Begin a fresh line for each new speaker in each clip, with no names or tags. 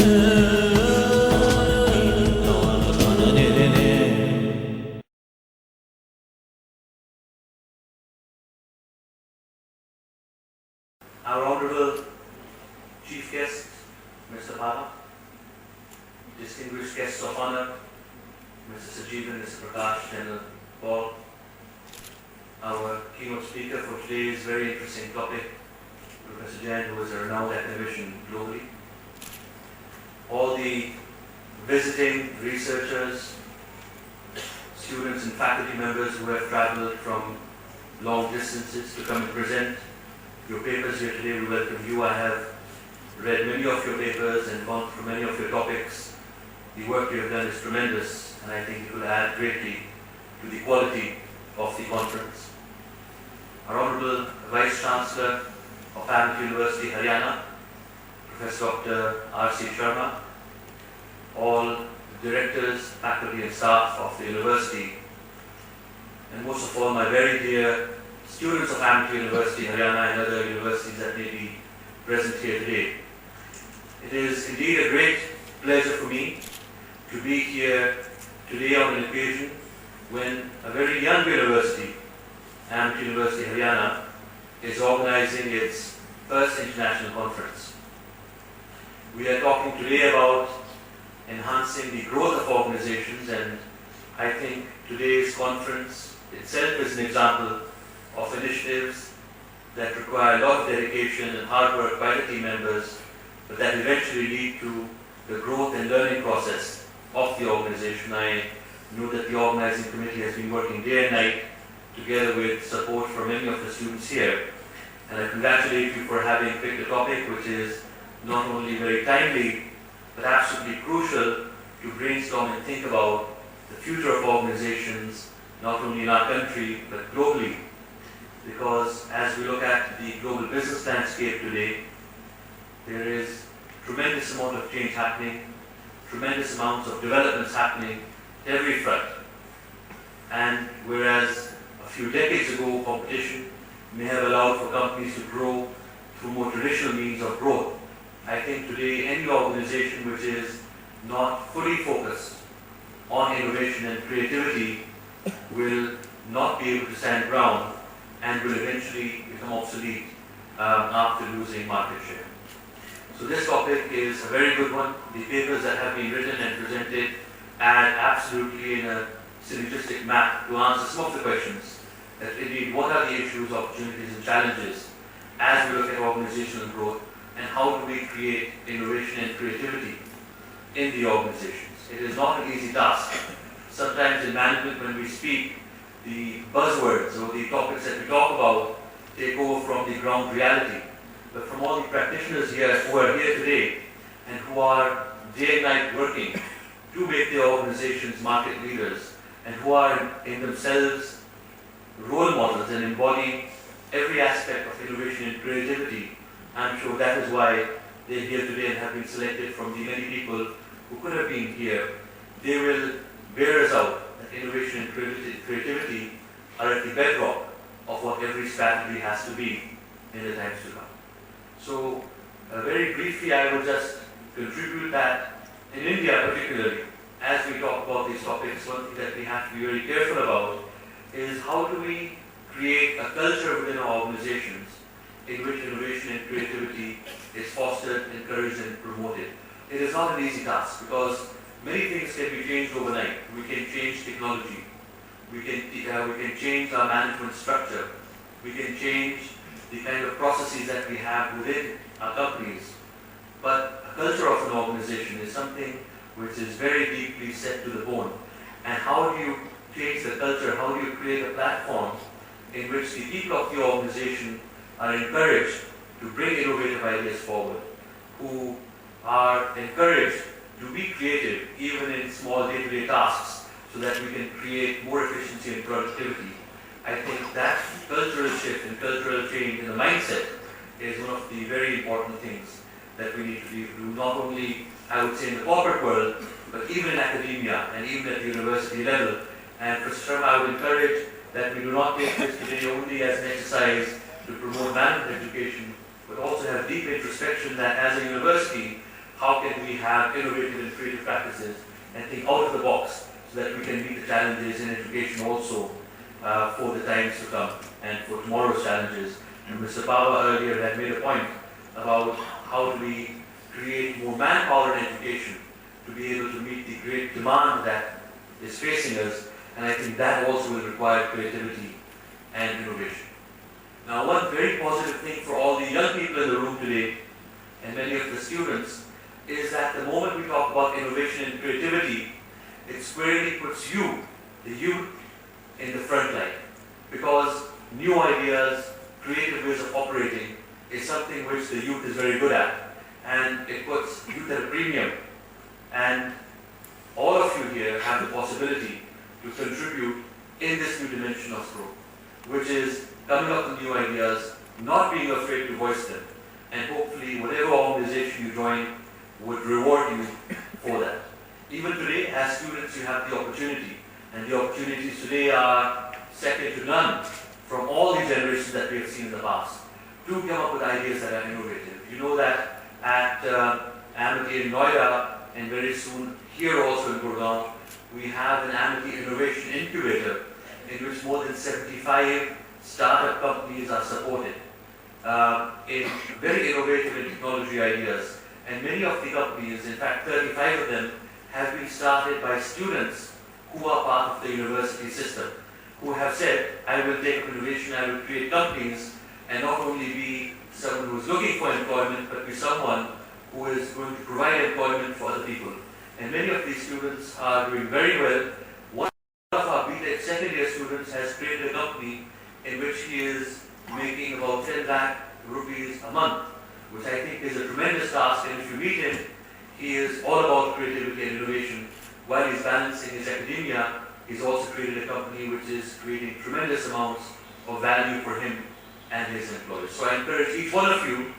Our Honorable Chief Guest, Mr. Bala, distinguished guests of honor, Mr. Sajeevan, Mr. Prakash, General Paul, our keynote speaker for today's very interesting topic, Professor Jain, who is a renowned academician globally, all the visiting researchers, students and faculty members who have traveled from long distances to come and present your papers here today, we welcome you. I have read many of your papers and gone through many of your topics. The work you have done is tremendous, and I think it will add greatly to the quality of the conference. Our Honorable Vice Chancellor of Amity University, Haryana, Professor Dr. Aseem Chauhan, all directors, faculty and staff of the university, and most of all my very dear students of Amity University, Haryana and other universities that may be present here today. It is indeed a great pleasure for me to be here today on an occasion when a very young university, Amity University, Haryana, is organizing its first international conference. We are talking today about enhancing the growth of organizations, and I think today's conference itself is an example of initiatives that require a lot of dedication and hard work by the team members, but that eventually lead to the growth and learning process of the organization. I know that the organizing committee has been working day and night together with support from many of the students here, and I congratulate you for having picked a topic which is not only very timely but absolutely crucial to brainstorm and think about the future of organizations, not only in our country but globally. Because as we look at the global business landscape today, there is tremendous amount of change happening, tremendous amounts of developments happening at every front. And whereas a few decades ago competition may have allowed for companies to grow through more traditional means of growth, I think today any organization which is not fully focused on innovation and creativity will not be able to stand ground and will eventually become obsolete after losing market share. So this topic is a very good one. The papers that have been written and presented add absolutely in a synergistic map to answer some of the questions that indeed what are the issues, opportunities and challenges as we look at organizational growth, and how do we create innovation and creativity in the organizations. It is not an easy task. Sometimes in management when we speak, the buzzwords or the topics that we talk about take over from the ground reality. But from all the practitioners here who are here today and who are day and night working to make their organizations market leaders and who are in themselves role models and embody every aspect of innovation and creativity, I'm sure that is why they're here today and have been selected from the many people who could have been here. They will bear us out that innovation and creativity are at the bedrock of what every strategy has to be in the times to come. So very briefly I will just contribute that in India particularly, as we talk about these topics, one thing that we have to be very careful about is how do we create a culture within our organizations in which innovation and creativity is fostered, encouraged and promoted. It is not an easy task because many things can be changed overnight. We can change technology. We can change our management structure. We can change the kind of processes that we have within our companies. But a culture of an organization is something which is very deeply set to the bone. And how do you change the culture? How do you create a platform in which the people of the organization are encouraged to bring innovative ideas forward, who are encouraged to be creative even in small day-to-day tasks so that we can create more efficiency and productivity. I think that cultural shift and cultural change in the mindset is one of the very important things that we need to do, not only, I would say, in the corporate world, but even in academia and even at the university level. And Professor Sharma, I would encourage that we do not take this today only as an exercise to promote management education, but also have deep introspection that as a university, how can we have innovative and creative practices and think out of the box so that we can meet the challenges in education also for the times to come and for tomorrow's challenges. And Mr. Baba earlier had made a point about how do we create more manpower in education to be able to meet the great demand that is facing us, and I think that also will require creativity and innovation. Now, one very positive thing for all the young people in the room today and many of the students is that the moment we talk about innovation and creativity, it squarely puts you, the youth, in the front line, because new ideas, creative ways of operating is something which the youth is very good at, and it puts youth at a premium. And all of you here have the possibility to contribute in this new dimension of growth, which is coming up with new ideas, not being afraid to voice them, and hopefully whatever organization you join would reward you for that. Even today, as students, you have the opportunity, and the opportunities today are second to none from all the generations that we have seen in the past, to come up with ideas that are innovative. You know that at Amity in Noida, and very soon here also in Gurgaon, we have an Amity Innovation Incubator in which more than 75 startup companies are supported in very innovative and technology ideas. And many of the companies, in fact 35 of them, have been started by students who are part of the university system, who have said, I will take up innovation, I will create companies, and not only be someone who is looking for employment, but be someone who is going to provide employment for other people. And many of these students are doing very well. One of our BTech second year students has created a company in which he is making about 10 lakh rupees a month, which I think is a tremendous task. And if you meet him, he is all about creativity and innovation. While he's balancing his academia, he's also created a company which is creating tremendous amounts of value for him and his employers. So I encourage each one of you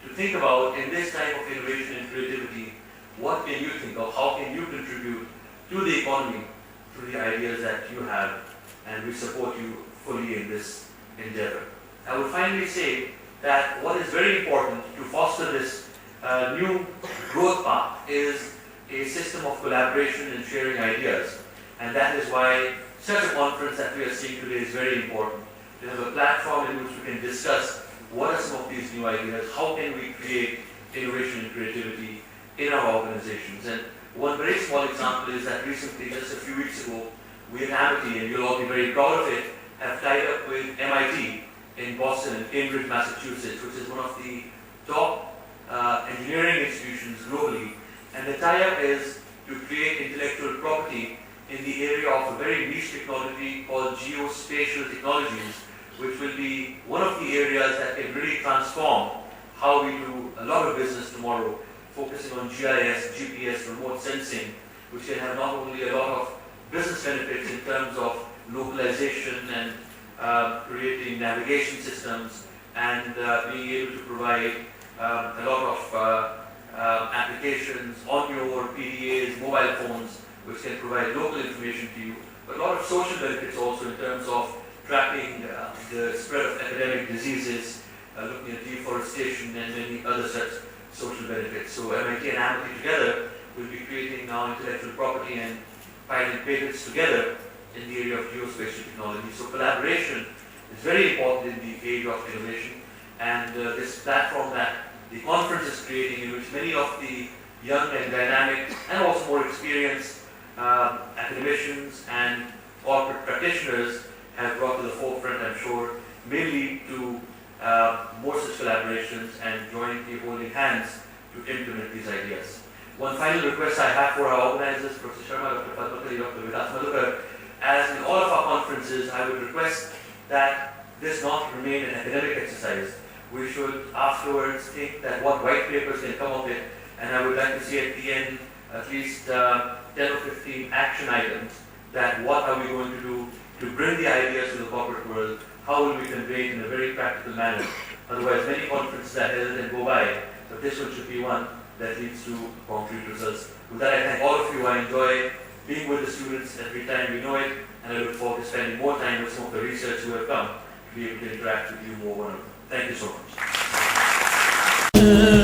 to think about, in this type of innovation and creativity, what can you think of, how can you contribute to the economy through the ideas that you have, and we support you fully in this endeavor. I would finally say that what is very important to foster this new growth path is a system of collaboration and sharing ideas, and that is why such a conference that we are seeing today is very important, to have a platform in which we can discuss what are some of these new ideas, how can we create innovation and creativity in our organizations. And one very small example is that recently, just a few weeks ago, we at Amity, and you'll all be very proud of it, have tied up with MIT in Boston and Cambridge, Massachusetts, which is one of the top engineering institutions globally. And the tie-up is to create intellectual property in the area of a very niche technology called geospatial technologies, which will be one of the areas that can really transform how we do a lot of business tomorrow, focusing on GIS, GPS, remote sensing, which can have not only a lot of business benefits in terms of localization and creating navigation systems and being able to provide a lot of applications on your PDAs, mobile phones, which can provide local information to you, but a lot of social benefits also in terms of tracking the spread of epidemic diseases, looking at deforestation and many other such social benefits. So MIT and Amity together will be creating now intellectual property and filing patents together in the area of geospatial technology. So collaboration is very important in the age of innovation, and this platform that the conference is creating, in which many of the young and dynamic and also more experienced academicians and corporate practitioners have brought to the forefront, I'm sure, may lead to more such collaborations and jointly holding hands to implement these ideas. One final request I have for our organizers, Professor Sharma, Dr. Padmakari, Dr. Vidas Madhukar, as in all of our conferences, I would request that this not remain an academic exercise. We should afterwards think that what white papers can come of it, and I would like to see at the end at least 10 or 15 action items, that what are we going to do to bring the ideas to the corporate world, how will we convey it in a very practical manner. Otherwise, many conferences are held and go by, but this one should be one that leads to concrete results. With that, I thank all of you. I enjoy being with the students every time we know it, and I look forward to spending more time with some of the researchers who have come to be able to interact with you more one-on-one. Thank you so much.